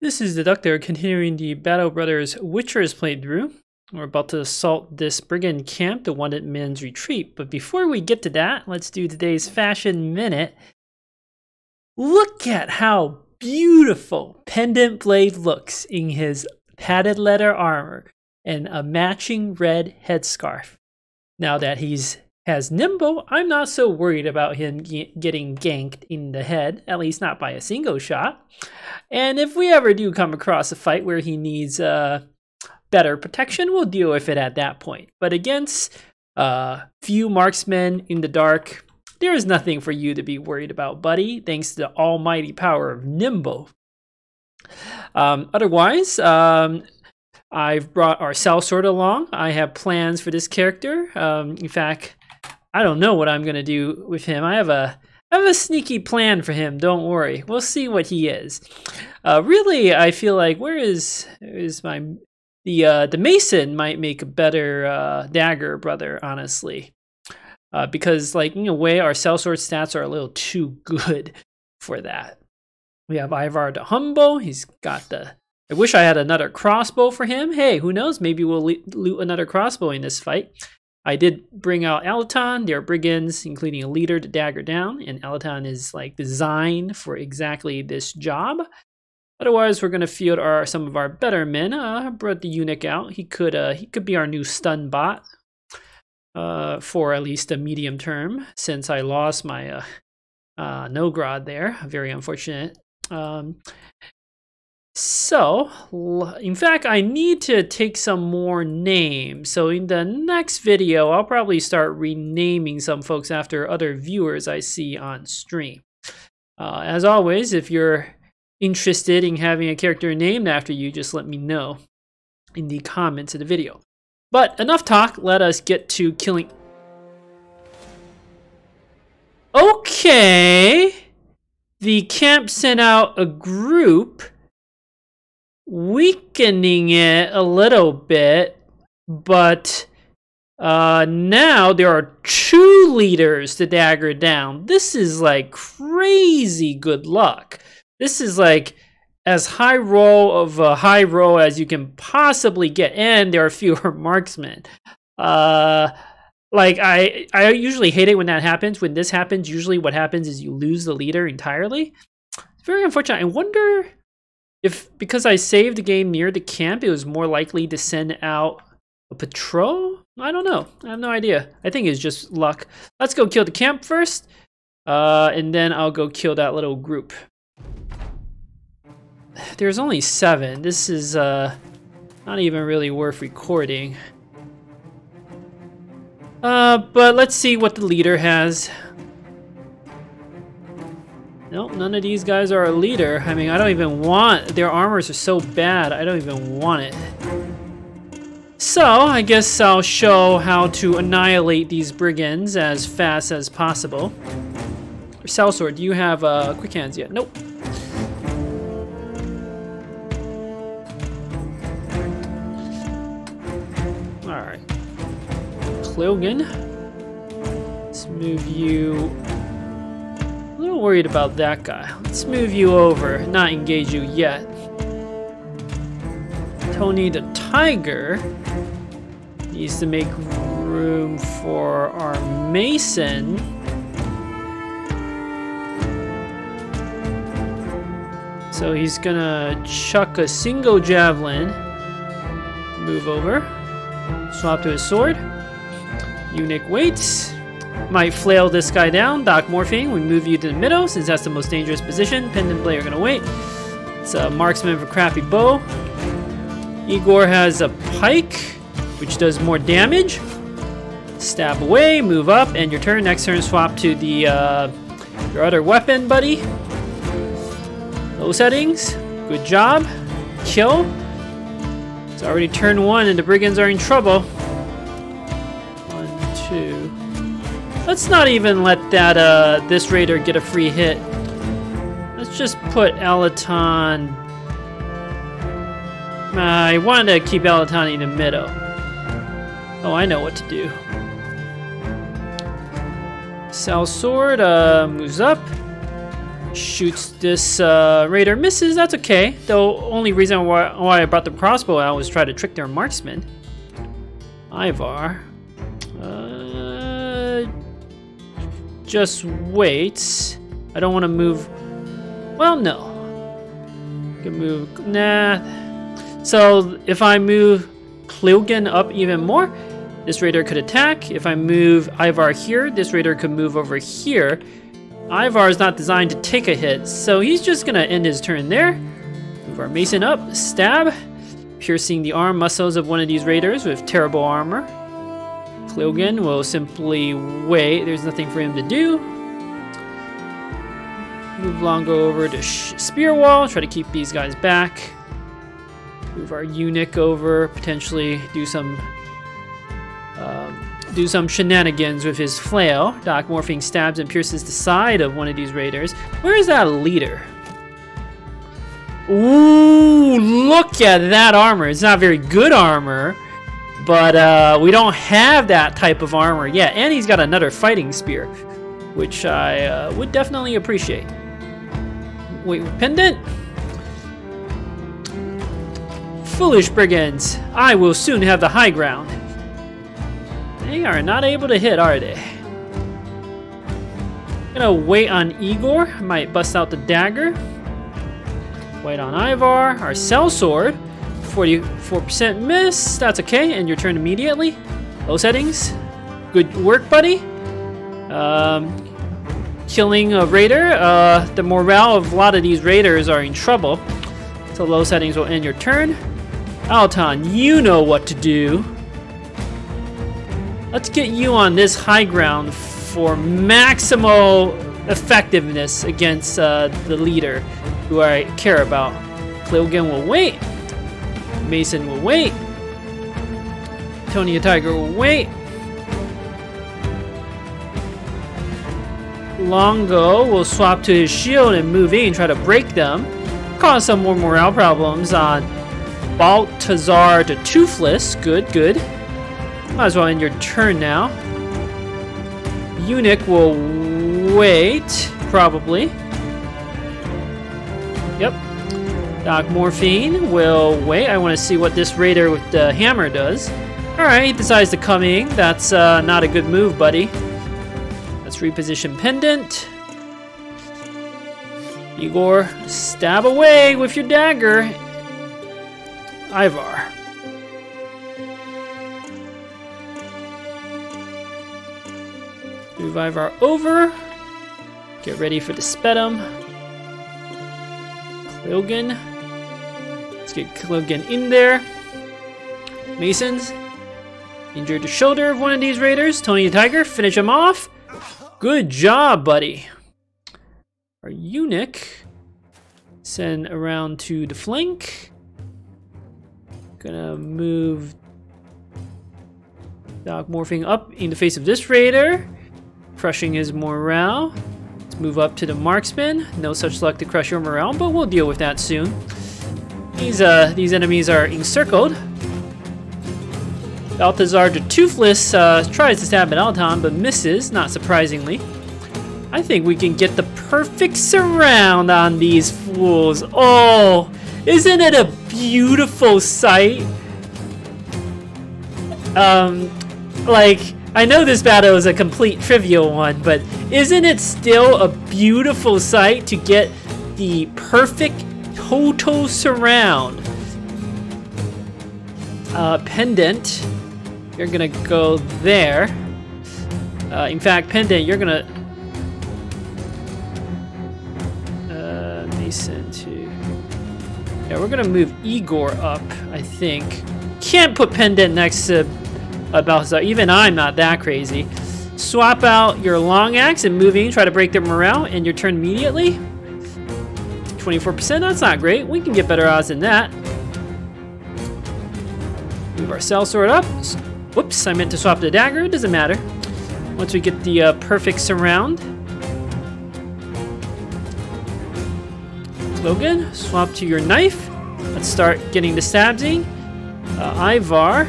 This is the Doctor continuing the Battle Brothers Witchers playthrough. We're about to assault this brigand camp, the one at Men's Retreat. But before we get to that, let's do today's Fashion Minute. Look at how beautiful Pendant Blade looks in his padded leather armor and a matching red headscarf. Now that has Nimble, I'm not so worried about him getting ganked in the head, at least not by a single shot. And if we ever do come across a fight where he needs better protection, we'll deal with it at that point. But against few marksmen in the dark, there is nothing for you to be worried about, buddy, thanks to the almighty power of Nimble. Otherwise, I've brought our sellsword along. I have plans for this character. In fact, I don't know what I'm going to do with him. I have a sneaky plan for him. Don't worry. We'll see what he is. Really, I feel like the Mason might make a better dagger brother, honestly. Because, like, in a way, our sellsword stats are a little too good for that. We have Ivar the Humble. He's got the... I wish I had another crossbow for him. Hey, who knows? Maybe we'll loot another crossbow in this fight. I did bring out Alaton. There are brigands, including a leader, to dagger down. And Alaton is, like, designed for exactly this job. Otherwise, we're going to field some of our better men. I brought the eunuch out. He could be our new stun bot. For at least a medium term, since I lost my Nogrod there. Very unfortunate. So, in fact, I need to take some more names. So in the next video, I'll probably start renaming some folks after other viewers I see on stream. As always, if you're interested in having a character named after you, just let me know in the comments of the video. But enough talk, let us get to killing. Okay, the camp sent out a group, weakening it a little bit, but now there are 2 leaders to dagger down. This is like crazy good luck. This is like as high roll of a high roll as you can possibly get, and there are fewer marksmen. Like I usually hate it when that happens. When this happens, usually what happens is you lose the leader entirely. It's very unfortunate. I wonder if because I saved the game near the camp, it was more likely to send out a patrol? I don't know. I have no idea. I think it's just luck. Let's go kill the camp first, and then I'll go kill that little group. There's only 7. This is not even really worth recording. But let's see what the leader has. Nope, none of these guys are a leader. I mean, I don't even want... Their armors are so bad, I don't even want it. So, I guess I'll show how to annihilate these brigands as fast as possible. Sellsword, do you have quick hands yet? Nope. Alright. Clogan. Let's move you... A little worried about that guy. Let's move you over, not engage you yet. Tony the Tiger needs to make room for our Mason. So he's gonna chuck a single javelin. Move over. Swap to his sword. Eunuch waits. Might flail this guy down. Doc Morphine, we move you to the middle since that's the most dangerous position. Pendant Blade are gonna wait. It's a marksman for crappy bow. Igor has a pike, which does more damage. Stab away, move up, and your turn. Next turn, swap to the your other weapon, buddy. Low settings. Good job. Kill. It's already turn 1 and the brigands are in trouble. 1, 2. Let's not even let that this raider get a free hit. Let's just put Alaton. I wanted to keep Alaton in the middle. Oh, I know what to do. Sellsword moves up. Shoots this raider, misses. That's okay. The only reason why I brought the crossbow out was try to trick their marksman. Ivar. Just wait. I don't want to move. Well, no. Can move. Nah. So if I move Klilgen up even more, this raider could attack. If I move Ivar here, this raider could move over here. Ivar is not designed to take a hit, so he's just gonna end his turn there. Move our Mason up, stab, piercing the arm muscles of one of these raiders with terrible armor. Klilgen will simply wait. There's nothing for him to do. Move Longo over to spear wall. Try to keep these guys back. Move our eunuch over. Potentially do some shenanigans with his flail. Doc Morphing stabs and pierces the side of one of these raiders. Where is that leader? Ooh, look at that armor. It's not very good armor, but we don't have that type of armor yet. And he's got another fighting spear, which I would definitely appreciate. Wait, pendant? Foolish brigands. I will soon have the high ground. They are not able to hit, are they? Gonna wait on Igor. Might bust out the dagger. Wait on Ivar. Our sellsword. 44% miss. That's okay. And your turn immediately. Low settings. Good work, buddy. Killing a raider. The morale of a lot of these raiders are in trouble. So low settings will end your turn. Alton, you know what to do. Let's get you on this high ground for maximal effectiveness against the leader who I care about. Klilgen will wait. Mason will wait. Tony the Tiger will wait. Longo will swap to his shield and move in, try to break them. Cause some more morale problems on Baltazar the Toothless. Good, good. Might as well end your turn now. Eunuch will wait, probably. Yep. Doc Morphine will wait. I want to see what this raider with the hammer does. Alright, he decides to come in. That's not a good move, buddy. Let's reposition pendant. Igor, stab away with your dagger. Ivar. Move Ivar over. Get ready for the Spetum. Klilgen. Let's get Klilgen in there. Masons. Injured the shoulder of one of these raiders. Tony the Tiger, finish him off. Good job, buddy. Our eunuch. Send around to the flank. Gonna move Doc Morphing up in the face of this raider. Crushing his morale. Let's move up to the marksman. No such luck to crush your morale, but we'll deal with that soon. These enemies are encircled. Balthazar the Toothless tries to stab at Alton, but misses, not surprisingly. I think we can get the perfect surround on these fools. Oh, isn't it a beautiful sight? Like, I know this battle is a complete trivial one, but isn't it still a beautiful sight to get the perfect total surround? Pendant, you're gonna go there. In fact, Pendant, you're gonna Mason to. Yeah, we're gonna move Igor up, I think. Can't put Pendant next to Balthazar. Even I'm not that crazy. Swap out your long axe and move in, try to break their morale, and your turn immediately. 24%, that's not great. We can get better odds than that. Move our sellsword up. Whoops, I meant to swap the dagger. It doesn't matter. Once we get the perfect surround. Logan, swap to your knife. Let's start getting the stabs in. Ivar.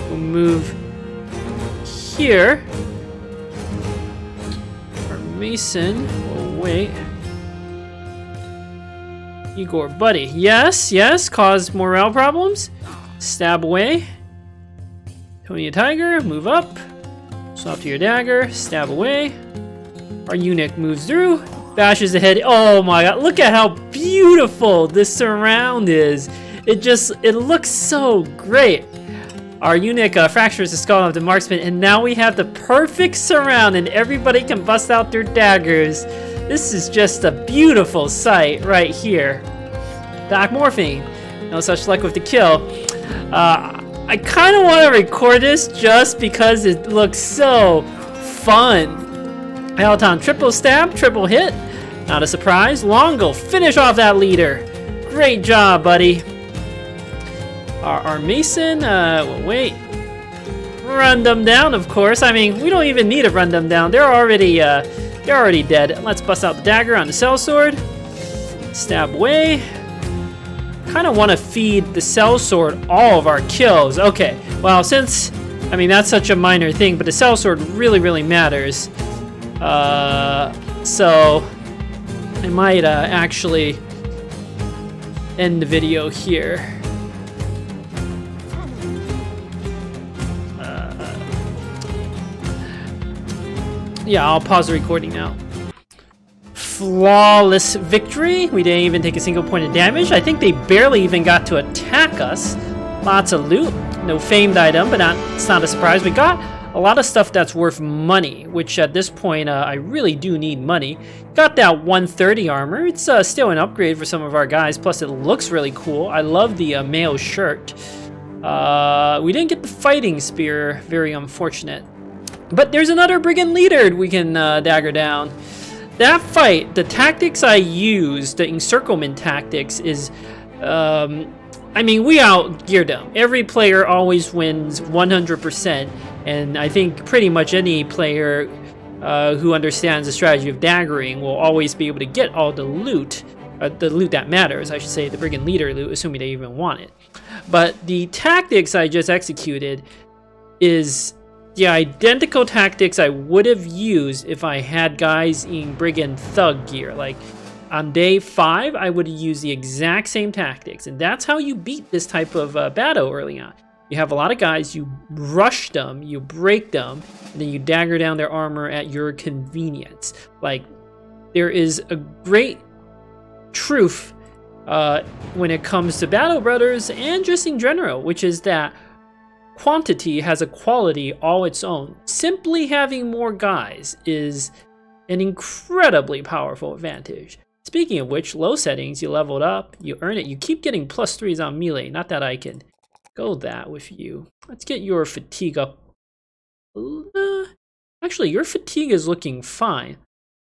We'll move here. Mason. Oh, wait. Igor, buddy. Yes, yes. Cause morale problems. Stab away. Tony a Tiger. Move up. Swap to your dagger. Stab away. Our eunuch moves through. Bashes the head. Oh my god. Look at how beautiful this surround is. It looks so great. Our eunuch fractures the skull of the marksman, and now we have the perfect surround, and everybody can bust out their daggers. This is just a beautiful sight right here. Doc Morphine. No such luck with the kill. I kind of want to record this just because it looks so fun. Peloton triple stab, triple hit. Not a surprise. Longo, finish off that leader. Great job, buddy. Our Mason, wait. Run them down, of course. I mean, we don't even need to run them down. They're already dead. Let's bust out the dagger on the sellsword. Stab away. Kind of want to feed the sellsword all of our kills. Okay, well, since, I mean, that's such a minor thing, but the sellsword really matters. So I might actually end the video here. Yeah, I'll pause the recording now. Flawless victory. We didn't even take a single point of damage. I think they barely even got to attack us. Lots of loot. No famed item, but it's not a surprise. We got a lot of stuff that's worth money, which at this point, I really do need money. Got that 130 armor. It's still an upgrade for some of our guys, plus it looks really cool. I love the male shirt. We didn't get the fighting spear. Very unfortunate. But there's another brigand leader we can dagger down. That fight, the tactics I used, the encirclement tactics, is, I mean, we outgeared them. Every player always wins 100%, and I think pretty much any player who understands the strategy of daggering will always be able to get all the loot that matters, I should say, the brigand leader loot, assuming they even want it. But the tactics I just executed is the identical tactics I would have used if I had guys in brigand thug gear. Like on day 5, I would have used the exact same tactics, and that's how you beat this type of battle early on. You have a lot of guys, you rush them, you break them, and then you dagger down their armor at your convenience. Like, there is a great truth when it comes to Battle Brothers and just in general, which is that quantity has a quality all its own. Simply having more guys is an incredibly powerful advantage. Speaking of which, low settings, you leveled up, you earn it, you keep getting +3s on melee. Not that I can go that with you. Let's get your fatigue up. Actually, your fatigue is looking fine.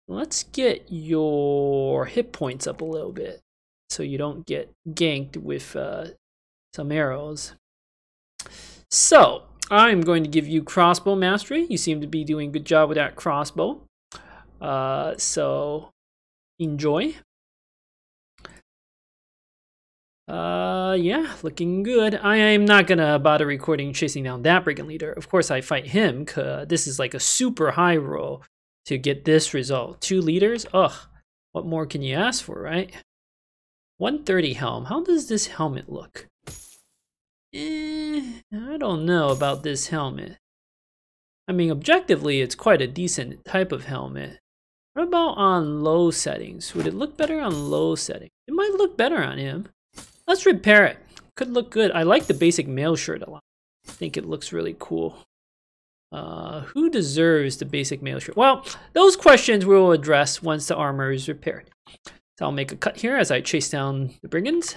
Let's get your hit points up a little bit so you don't get ganked with some arrows. So, I'm going to give you crossbow mastery. You seem to be doing a good job with that crossbow. So, enjoy. Yeah, looking good. I am not gonna bother recording chasing down that brigand leader. Of course, I fight him, cause this is like a super high roll to get this result. 2 leaders? Ugh, what more can you ask for, right? 130 helm. How does this helmet look? I don't know about this helmet. I mean, objectively, it's quite a decent type of helmet. What about on low settings? Would it look better on low settings? It might look better on him. Let's repair it. Could look good. I like the basic male shirt a lot. I think it looks really cool. Who deserves the basic male shirt? Well, those questions we will address once the armor is repaired. So I'll make a cut here as I chase down the brigands.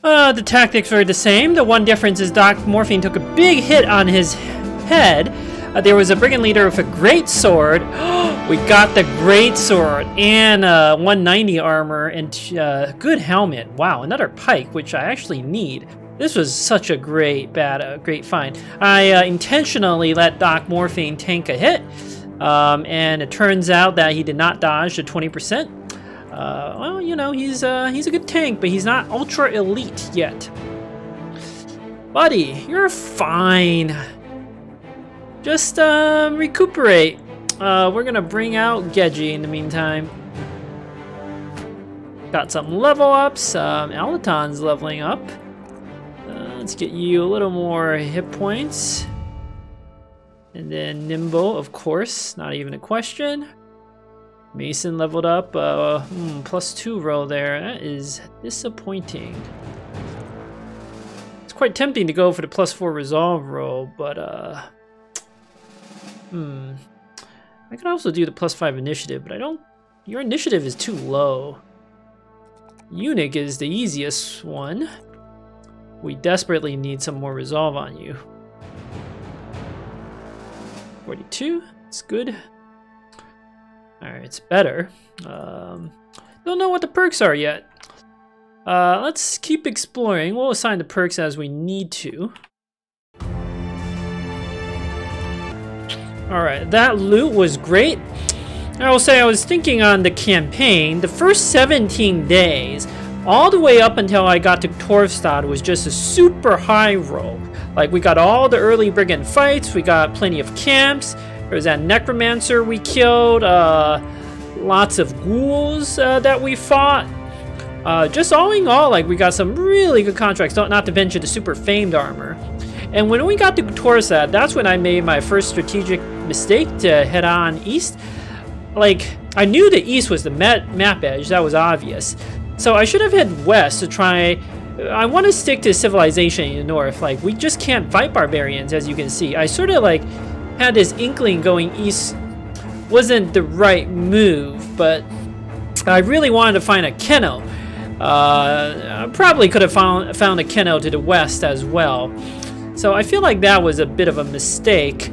The tactics are the same. The one difference is Doc Morphine took a big hit on his head. There was a brigand leader with a great sword. We got the great sword and 190 armor and good helmet. Wow, another pike, which I actually need. This was such a great find. I intentionally let Doc Morphine tank a hit, and it turns out that he did not dodge the 20%. Well, you know, he's a good tank, but he's not ultra elite yet. Buddy, you're fine. Just recuperate. we're gonna bring out Geji in the meantime. Got some level ups. Alaton's leveling up. Let's get you a little more hit points. And then Nimble, of course, not even a question. Mason leveled up. +2 roll there. That is disappointing. It's quite tempting to go for the +4 resolve roll, but I could also do the +5 initiative, but I don't. Your initiative is too low. Eunuch is the easiest one. We desperately need some more resolve on you. 42, it's good. Alright, it's better. Don't know what the perks are yet. Let's keep exploring. We'll assign the perks as we need to. Alright, that loot was great. I will say I was thinking on the campaign, the first 17 days, all the way up until I got to Torvstad was just a super high roll. Like, we got all the early brigand fights, we got plenty of camps, there was that necromancer we killed, lots of ghouls that we fought. Just all in all, like, we got some really good contracts, not to mention the super famed armor. And when we got to Torvstad, that's when I made my first strategic mistake to head on east. Like, I knew the east was the map edge, that was obvious. So I should have headed west to try. I want to stick to civilization in the north. Like, we just can't fight barbarians, as you can see. I sort of like had this inkling going east wasn't the right move, but I really wanted to find a kennel. I probably could have found a kennel to the west as well. So I feel like that was a bit of a mistake.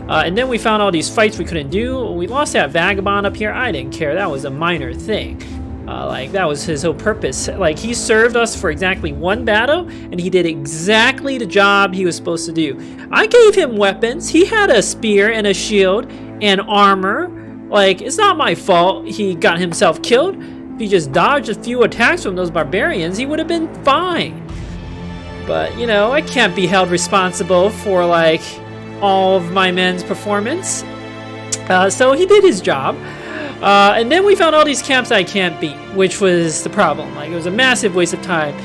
And then we found all these fights we couldn't do. We lost that vagabond up here. I didn't care. That was a minor thing. Like, that was his whole purpose. Like, he served us for exactly one battle, and he did exactly the job he was supposed to do. I gave him weapons. He had a spear and a shield and armor. Like, it's not my fault he got himself killed. If he just dodged a few attacks from those barbarians, he would have been fine. But, you know, I can't be held responsible for, like, all of my men's performance. So he did his job. And then we found all these camps I can't beat, which was the problem. Like, it was a massive waste of time.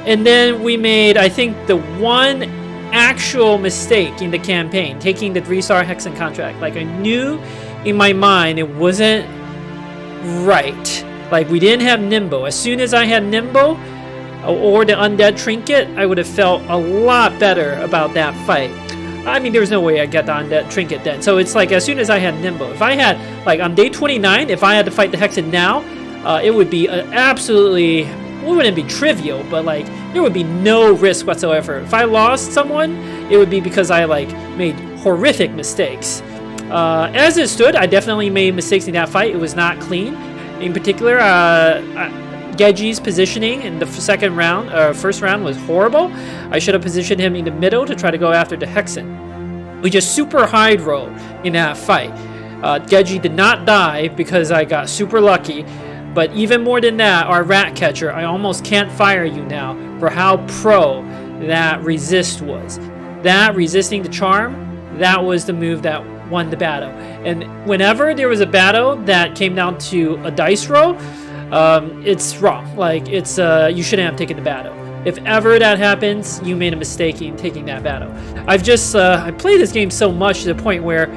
And then we made, I think, the one actual mistake in the campaign, taking the 3-star Hexen contract. Like, I knew in my mind it wasn't right. Like, we didn't have Nimble. As soon as I had Nimble or the undead trinket, I would have felt a lot better about that fight. I mean, there was no way I'd get the undead trinket then. So it's like, as soon as I had Nimble, if I had, like, on day 29, if I had to fight the Hexen now, it would be absolutely, it wouldn't be trivial, but, like, there would be no risk whatsoever. If I lost someone, it would be because I, like, made horrific mistakes. As it stood, I definitely made mistakes in that fight. It was not clean. In particular, Geji's positioning in the first round was horrible. I should have positioned him in the middle to try to go after the Hexen. We just super high roll in that fight. Geji did not die because I got super lucky, but even more than that, our rat catcher, I almost can't fire you now for how pro that resist was. That resisting the charm, that was the move that won the battle. And whenever there was a battle that came down to a dice roll, it's wrong. Like, it's you shouldn't have taken the battle. If ever that happens, you made a mistake in taking that battle. I've just I played this game so much to the point where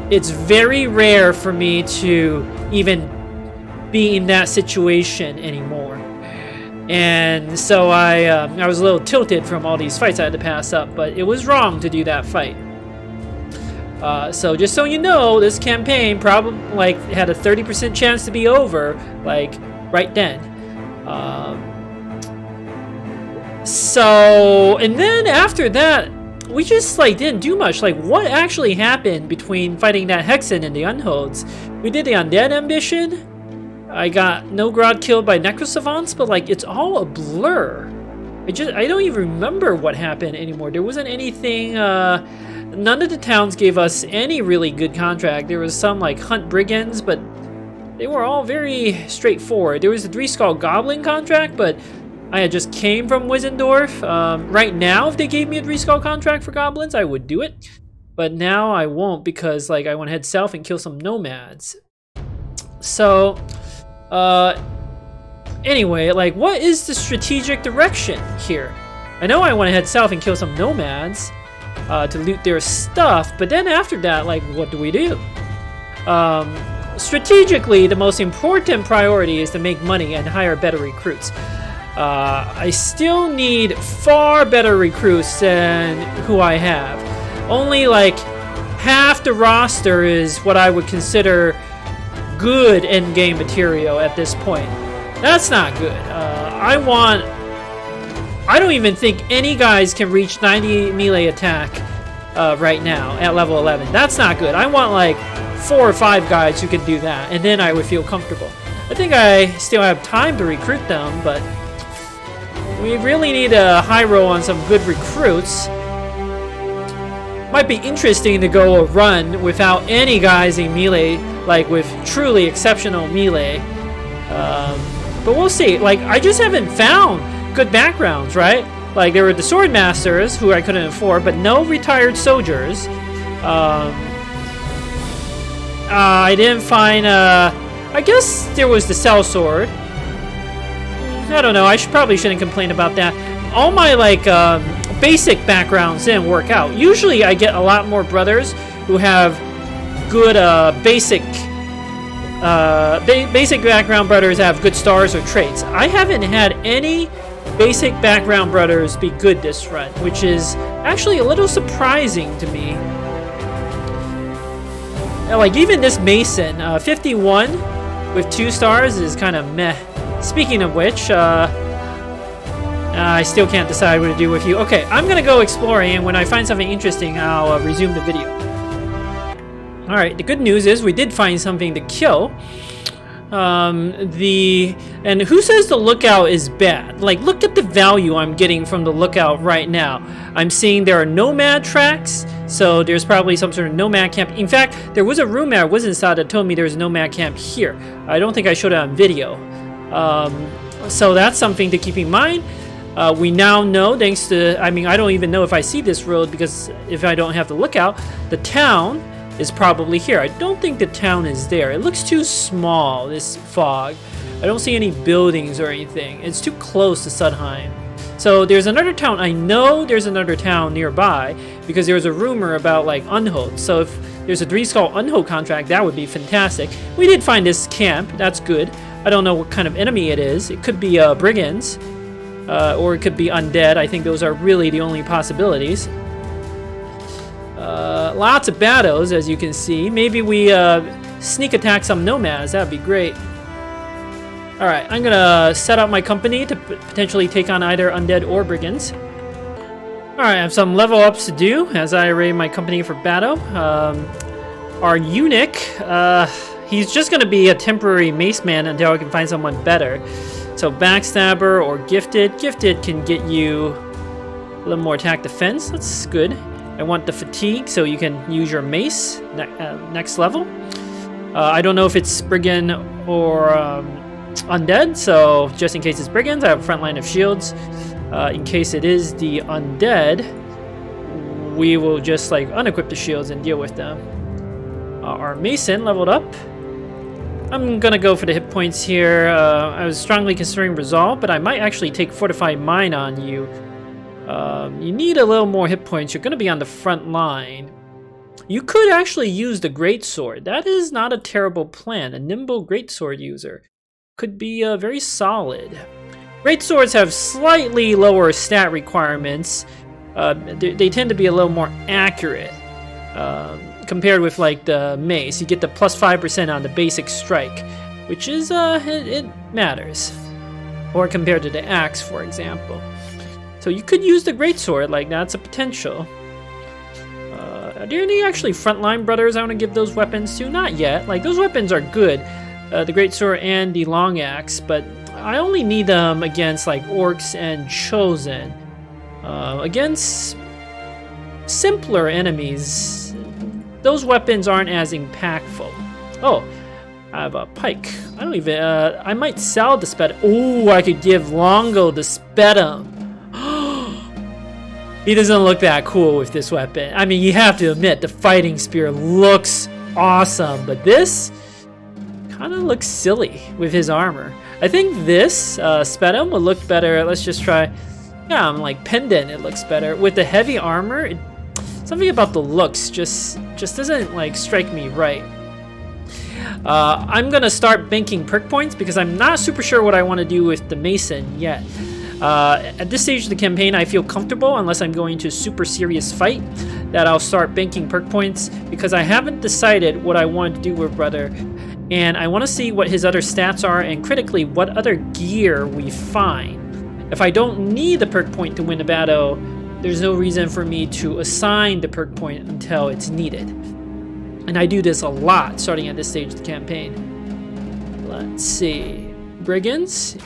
it's very rare for me to even be in that situation anymore. And so I was a little tilted from all these fights I had to pass up, but it was wrong to do that fight. So just so you know, this campaign probably, like, had a 30% chance to be over, like, right then. So, and then after that, we just, like, didn't do much. Like, what actually happened between fighting that Hexen and the Unholds? We did the Undead ambition. I got Nogrod killed by Necrosavants, but, like, it's all a blur. I don't even remember what happened anymore. There wasn't anything, none of the towns gave us any really good contract. There was some, like, Hunt Brigands, but they were all very straightforward. There was a 3-skull Goblin contract, but I had just came from Wizendorf. Right now, if they gave me a 3-skull contract for Goblins, I would do it. but now I won't because like I want to head south and kill some nomads. So, anyway, like what is the strategic direction here? I know I want to head south and kill some nomads to loot their stuff, but then after that, like what do we do? Strategically, the most important priority is to make money and hire better recruits. I still need far better recruits than who I have. Only like half the roster is what I would consider good endgame material at this point. That's not good. I don't even think any guys can reach 90 melee attack right now at level 11. That's not good. I want like 4 or 5 guys who can do that, and then I would feel comfortable. I think I still have time to recruit them, but we really need a high roll on some good recruits. Might be interesting to go a run without any guys in melee, like with truly exceptional melee. But we'll see. Like, I just haven't found good backgrounds, right? Like, there were the sword masters who I couldn't afford, but no retired soldiers. I didn't find, I guess there was the sellsword. I don't know, I probably shouldn't complain about that. All my, like, basic backgrounds didn't work out. Usually I get a lot more brothers who have good, basic background brothers have good stars or traits. I haven't had any basic background brothers be good this run, which is actually a little surprising to me. Like, even this Mason, 51 with 2 stars is kind of meh. Speaking of which, I still can't decide what to do with you. Okay, I'm gonna go exploring, and when I find something interesting, I'll resume the video. Alright, the good news is we did find something to kill. And who says the lookout is bad? Like, look at the value I'm getting from the lookout right now. I'm seeing there are nomad tracks, so there's probably some sort of nomad camp. In fact, there was a rumor I was inside that told me there's a nomad camp here. I don't think I showed it on video. So that's something to keep in mind. We now know, thanks to, I mean, I don't even know if I see this road because if I don't have the lookout, the town is probably here. I don't think the town is there. It looks too small, this fog. I don't see any buildings or anything. It's too close to Sudheim. So there's another town. I know there's another town nearby because there was a rumor about like Unhold. So if there's a 3-skull Unhold contract, that would be fantastic. We did find this camp. That's good. I don't know what kind of enemy it is. It could be Brigands. Or it could be undead. I think those are really the only possibilities. Lots of battles, as you can see. Maybe we sneak attack some nomads. That'd be great. Alright, I'm gonna set up my company to potentially take on either undead or brigands. Alright, I have some level ups to do as I array my company for battle. Our eunuch, he's just gonna be a temporary mace man until I can find someone better. So backstabber or gifted. Gifted can get you a little more attack defense. That's good. I want the fatigue so you can use your mace next level. I don't know if it's brigand or undead, so just in case it's brigands, I have a front line of shields. In case it is the undead, we will just like unequip the shields and deal with them. Our mason leveled up. I'm gonna go for the hit points here. I was strongly considering resolve, but I might actually take fortified mind on you. You need a little more hit points. You're gonna be on the front line. You could actually use the greatsword. That is not a terrible plan. A nimble greatsword user could be very solid. Greatswords have slightly lower stat requirements. They tend to be a little more accurate. Compared with like the mace, you get the plus 5% on the basic strike, which is it matters. Or compared to the axe, for example. So you could use the greatsword, like that's a potential. Are there any actually frontline brothers I want to give those weapons to? Not yet. Like those weapons are good, the greatsword and the long axe, but I only need them against like orcs and chosen. Against simpler enemies, those weapons aren't as impactful. Oh, I have a pike. I don't even, I might sell the sped. Oh, I could give Longo the spedum. He doesn't look that cool with this weapon. I mean, you have to admit, the fighting spear looks awesome, but this kind of looks silly with his armor. I think this Spetum would look better. Let's just try. Yeah, I'm like pendant. It looks better with the heavy armor. Something about the looks just doesn't like strike me right. I'm gonna start banking perk points because I'm not super sure what I want to do with the Mason yet. At this stage of the campaign, I feel comfortable unless I'm going to a super serious fight that I'll start banking perk points because I haven't decided what I want to do with Brother, and I want to see what his other stats are and critically what other gear we find. If I don't need the perk point to win the battle, there's no reason for me to assign the perk point until it's needed. And I do this a lot starting at this stage of the campaign. Let's see. Brigands.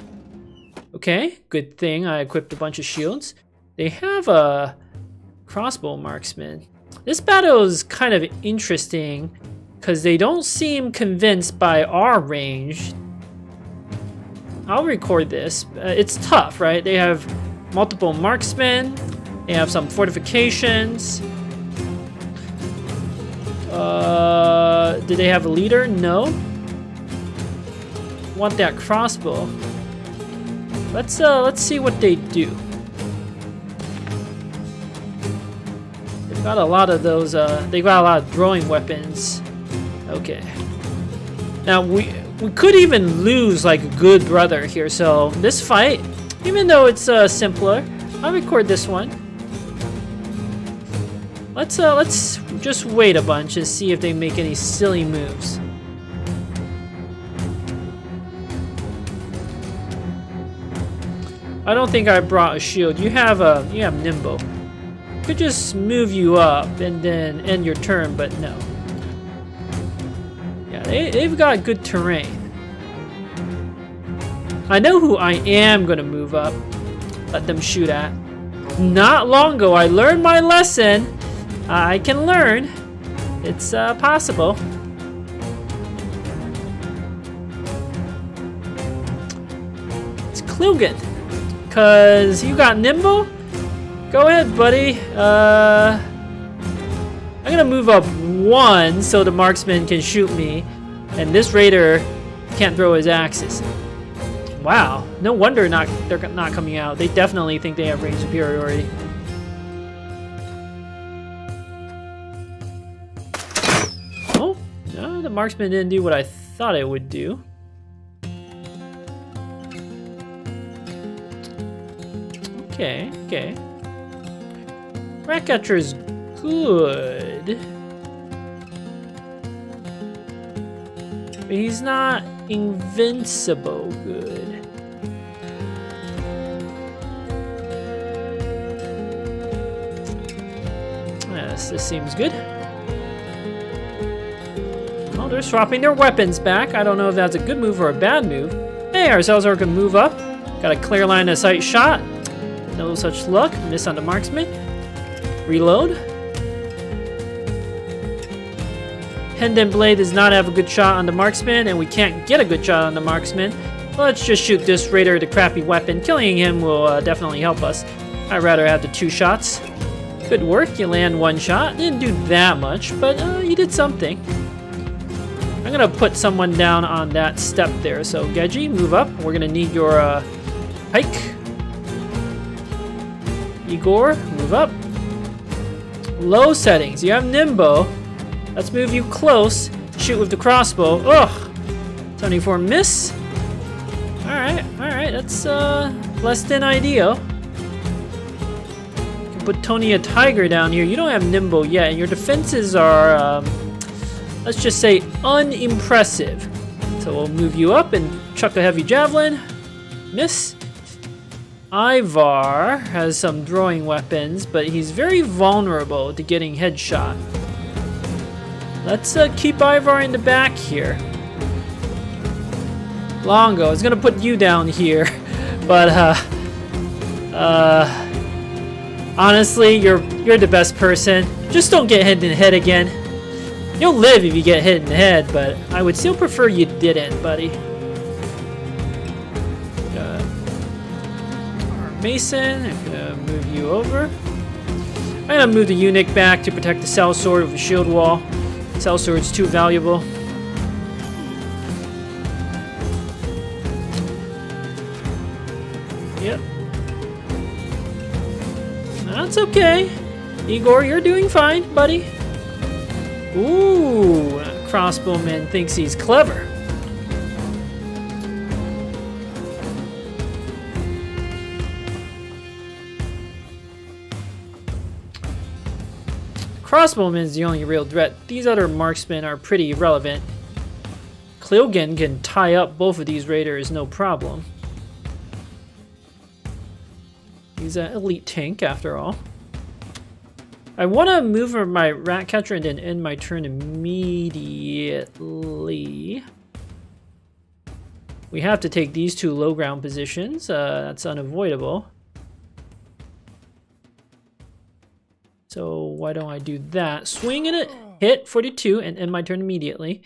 Okay, good thing I equipped a bunch of shields. They have a crossbow marksman. This battle is kind of interesting because they don't seem convinced by our range. I'll record this. It's tough, right? They have multiple marksmen. They have some fortifications. Do they have a leader? No. Want that crossbow. Let's see what they do. They've got a lot of those. They got a lot of throwing weapons. Okay. Now we could even lose like a good brother here. So this fight, even though it's simpler, I'll record this one. Let's just wait a bunch and see if they make any silly moves. I don't think I brought a shield. You have nimble. Could just move you up and then end your turn, but no. Yeah, they've got good terrain. I know who I am gonna move up. Let them shoot at. Not long ago, I learned my lesson. I can learn. It's possible. It's Klugen. Cause you got nimble? Go ahead, buddy. I'm gonna move up one so the marksman can shoot me, and this raider can't throw his axes. Wow, no wonder they're not coming out. They definitely think they have range superiority. Oh, no, the marksman didn't do what I thought it would do. Okay, okay. Ratcatcher's good. But he's not invincible good. Yes, this seems good. Well, they're swapping their weapons back. I don't know if that's a good move or a bad move. Hey, ourselves are gonna move up. Got a clear line of sight shot. No such luck. Miss on the marksman. Reload. Pendant Blade does not have a good shot on the marksman, and we can't get a good shot on the marksman. Let's just shoot this raider with a crappy weapon. Killing him will definitely help us. I'd rather have the 2 shots. Good work. You land 1 shot. Didn't do that much, but you did something. I'm gonna put someone down on that step there. So Geji, move up. We're gonna need your pike. Igor, move up. Low settings. You have Nimbo. Let's move you close. Shoot with the crossbow. Ugh. 74 miss. Alright, alright. That's less than ideal. Can put Tony a Tiger down here. You don't have Nimbo yet, and your defenses are, let's just say, unimpressive. So we'll move you up and chuck a heavy javelin. Miss. Ivar has some throwing weapons, but he's very vulnerable to getting headshot. Let's keep Ivar in the back here. Longo, I was gonna put you down here, but honestly, you're the best person. Just don't get hit in the head again. You'll live if you get hit in the head, but I would still prefer you didn't, buddy. Mason, I'm gonna move you over. I'm gonna move the eunuch back to protect the cell sword with a shield wall. Cell sword's too valuable. Yep. That's okay. Igor, you're doing fine, buddy. Ooh, crossbowman thinks he's clever. Crossbowman is the only real threat. These other marksmen are pretty irrelevant. Klilgen can tie up both of these raiders, no problem. He's an elite tank, after all. I want to move my rat catcher and then end my turn immediately. We have to take these two low ground positions. That's unavoidable. So why don't I do that? Swing in it, hit 42, and end my turn immediately.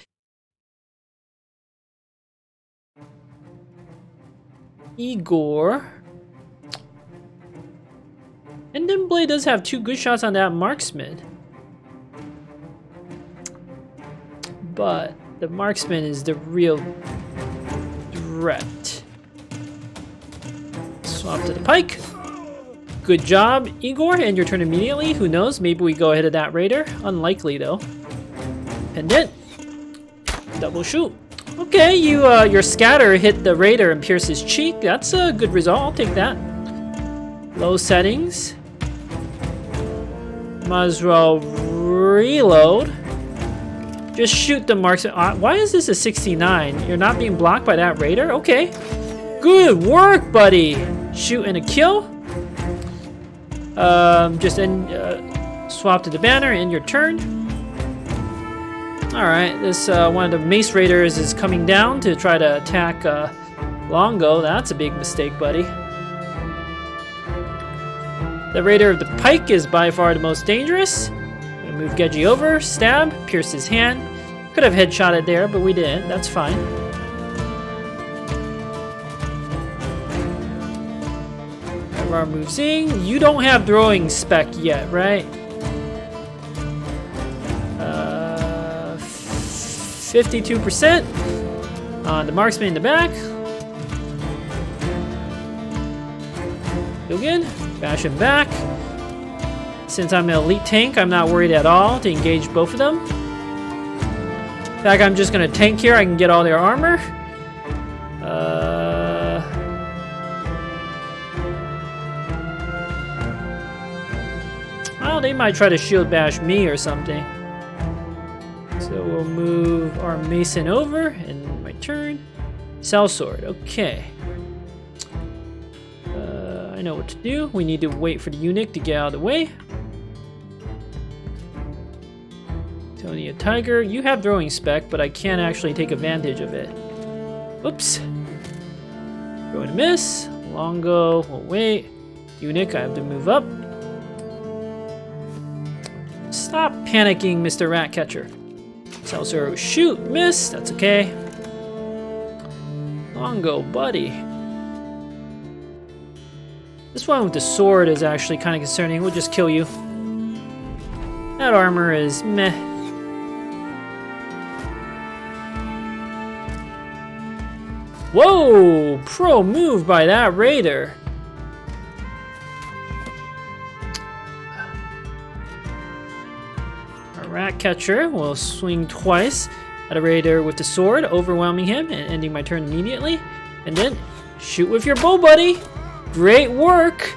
Igor. And then Blade does have 2 good shots on that marksman. But the marksman is the real threat. Swap to the pike. Good job, Igor, and your turn immediately. Who knows? Maybe we go ahead of that raider. Unlikely, though. Pendant. Double shoot. Okay, your scatter hit the raider and pierced his cheek. That's a good result. I'll take that. Low settings. Might as well reload. Just shoot the marks. Why is this a 69? You're not being blocked by that raider? Okay. Good work, buddy. Shoot and a kill. Just swap to the banner in your turn. Alright, this one of the mace raiders is coming down to try to attack Longo. That's a big mistake, buddy. The raider of the pike is by far the most dangerous. I'm gonna move Geji over, stab, pierce his hand. Could have headshot it there, but we didn't. That's fine. Our moves in. You don't have throwing spec yet, right? 52% on the marksman in the back. Go again. Bash him back. Since I'm an elite tank, I'm not worried at all to engage both of them. In fact, I'm just gonna tank here. I can get all their armor. Well, they might try to shield bash me or something. So we'll move our mason over in my turn. Cell sword, okay. I know what to do. We need to wait for the eunuch to get out of the way. Tony a tiger. You have throwing spec, but I can't actually take advantage of it. Oops. Going to miss. Longo, we'll wait. Eunuch, I have to move up. Stop panicking, Mr. Ratcatcher. Cell sword, shoot, miss. That's okay. Longo, buddy. This one with the sword is actually kind of concerning. We'll just kill you. That armor is meh. Whoa! Pro move by that raider. Our rat catcher will swing twice at a raider with the sword, overwhelming him and ending my turn immediately. And then shoot with your bow, buddy. Great work!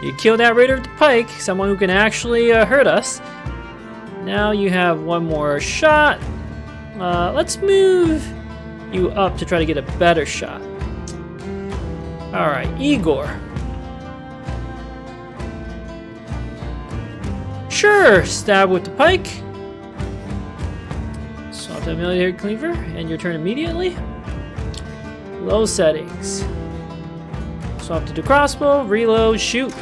You killed that raider with the pike, someone who can actually hurt us. Now you have one more shot. Let's move you up to try to get a better shot. Alright, Igor. Sure, stab with the pike. Swap the military cleaver, and your turn immediately. Low settings. Swap to the crossbow, reload, shoot.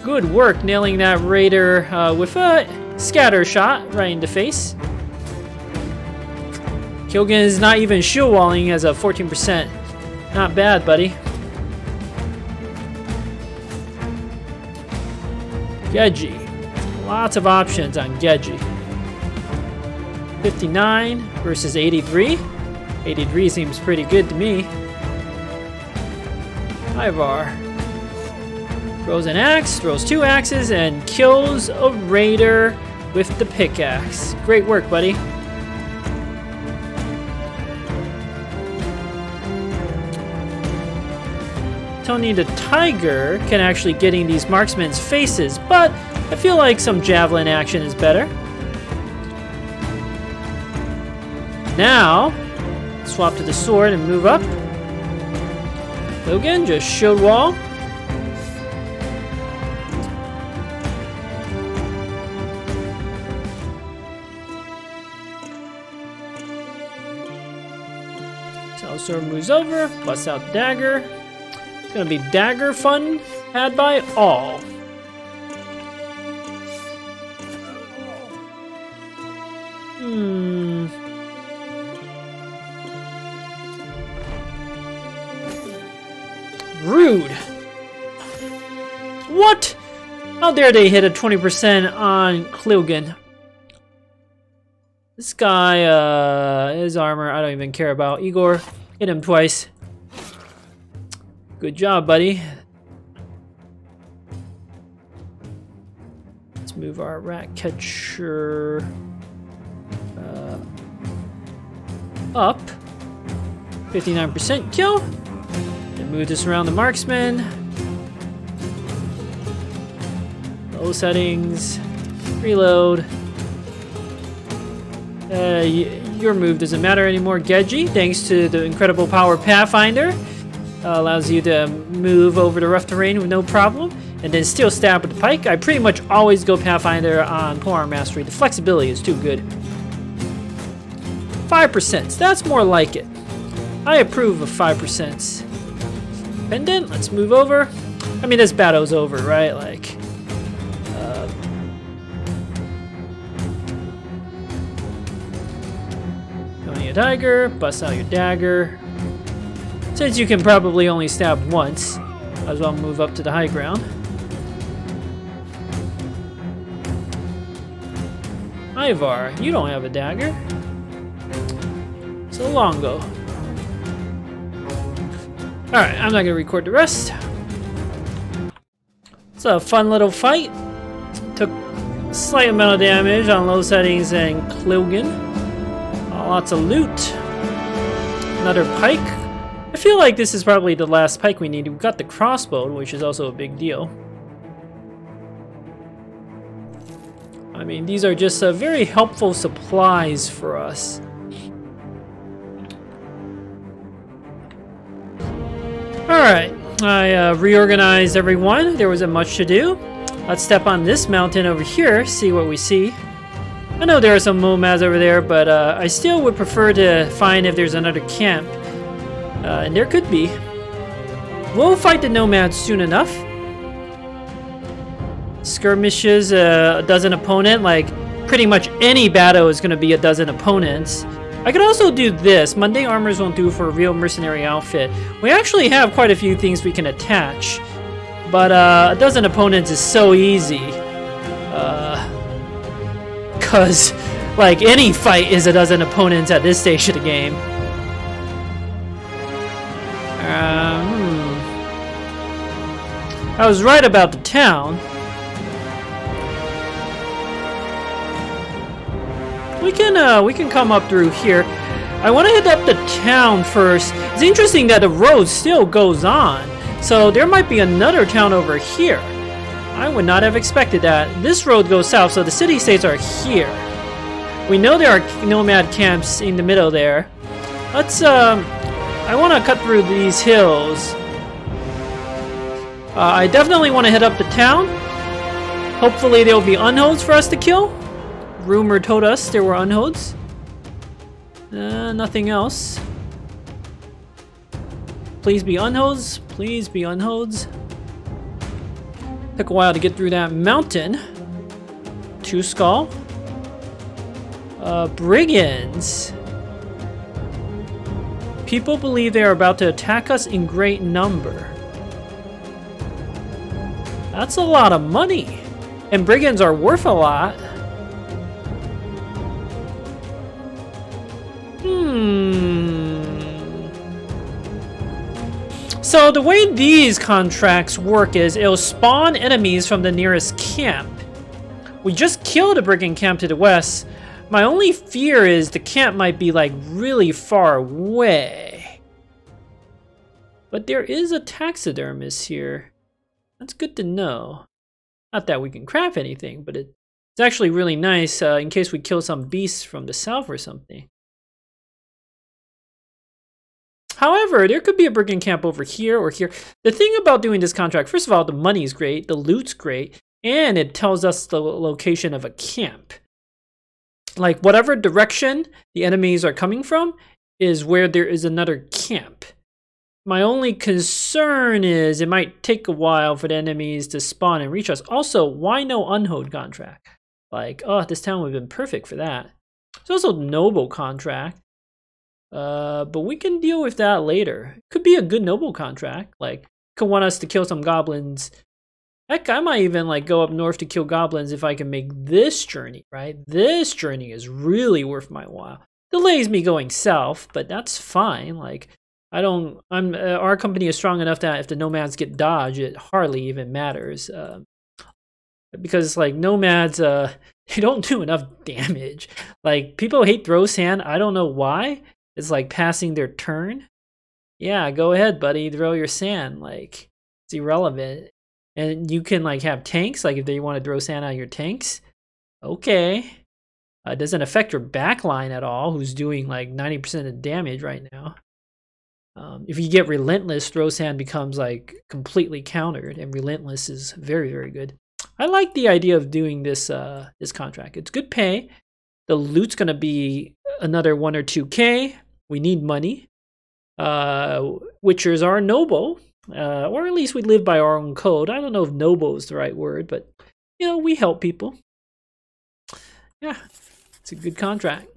Good work nailing that raider with a scatter shot right in the face. Kyogen is not even shield walling as a 14%. Not bad, buddy. Geji. Lots of options on Geji. 59 versus 83. 83 seems pretty good to me. Ivar throws an axe, throws 2 axes, and kills a raider with the pickaxe. Great work, buddy. Tony the Tiger can actually get in these marksmen's faces, but I feel like some javelin action is better. Now, swap to the sword and move up. Logan just shield wall. So sword moves over, busts out dagger. It's gonna be dagger fun had by all. Rude. What? How dare they hit a 20% on Klilgan? This guy, his armor, I don't even care about. Igor, hit him twice. Good job, buddy. Let's move our rat catcher up. 59% kill. And move this around the marksman. Low settings. Reload. Your move doesn't matter anymore, Geji, thanks to the incredible power Pathfinder. Allows you to move over the rough terrain with no problem. And then still stab with the pike. I pretty much always go Pathfinder on Polearm Mastery. The flexibility is too good. 5%. That's more like it. I approve of 5%. Pendant, let's move over. I mean, this battle's over, right? Like, Tony a Tiger, bust out your dagger. Since you can probably only stab once, might as well move up to the high ground. Ivar, you don't have a dagger. So Longo. Alright, I'm not going to record the rest. It's a fun little fight. Took a slight amount of damage on low settings and Klilgan. Lots of loot. Another pike. I feel like this is probably the last pike we need. We've got the crossbow, which is also a big deal. I mean, these are just very helpful supplies for us. Alright, I reorganized everyone. There wasn't much to do. Let's step on this mountain over here, see what we see. I know there are some nomads over there, but I still would prefer to find if there's another camp. And there could be. We'll fight the nomads soon enough. Skirmishes, a dozen opponent, like pretty much any battle is going to be a dozen opponents. I could also do this. Mundane armors won't do for a real mercenary outfit. We actually have quite a few things we can attach. But a dozen opponents is so easy. Because, like, any fight is a dozen opponents at this stage of the game. I was right about the town. We can come up through here. I want to hit up the town first. It's interesting that the road still goes on. So there might be another town over here. I would not have expected that. This road goes south, so the city-states are here. We know there are nomad camps in the middle there. Let's, I want to cut through these hills. I definitely want to hit up the town. Hopefully there will be unholds for us to kill. Rumor told us there were unholds. Nothing else. Please be unholds. Please be unholds. Took a while to get through that mountain. 2 skull. Brigands. People believe they are about to attack us in great number. That's a lot of money. And Brigands are worth a lot. So the way these contracts work is it'll spawn enemies from the nearest camp. We just killed a brigand camp to the west. My only fear is the camp might be like really far away. But there is a taxidermist here. That's good to know. Not that we can craft anything, but it's actually really nice in case we kill some beasts from the south or something. However, there could be a brigand camp over here or here. The thing about doing this contract, first of all, the money's great, the loot's great, and it tells us the location of a camp. Like whatever direction the enemies are coming from is where there is another camp. My only concern is it might take a while for the enemies to spawn and reach us. Also, why no unhold contract? Like, oh, this town would have been perfect for that. There's also noble contract. But we can deal with that later. Could be a good noble contract. Like, could want us to kill some goblins. Heck, I might even like go up north to kill goblins if I can make this journey, right? This journey is really worth my while. Delays me going south, but that's fine. Like, our company is strong enough that if the nomads get dodged, it hardly even matters. Because like nomads, they don't do enough damage. Like, people hate throw sand. I don't know why. It's like passing their turn. Yeah, go ahead, buddy. Throw your sand. Like, it's irrelevant. And you can like have tanks. Like if they want to throw sand out your tanks. Okay. It doesn't affect your backline at all, who's doing like 90% of damage right now. If you get Relentless, throw sand becomes like completely countered. And Relentless is very, very good. I like the idea of doing this this contract. It's good pay. The loot's going to be another 1 or 2K. We need money. Witchers are noble, or at least we live by our own code. I don't know if noble is the right word, but you know, we help people. Yeah, it's a good contract.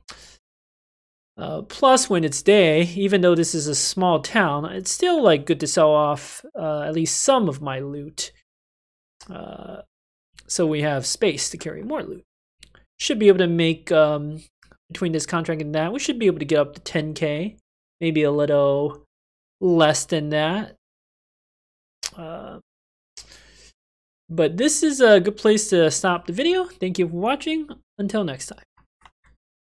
Plus, when it's day, even though this is a small town, it's still like good to sell off at least some of my loot, so we have space to carry more loot. Should be able to make between this contract and that, we should be able to get up to 10K, maybe a little less than that. But this is a good place to stop the video. Thank you for watching. Until next time.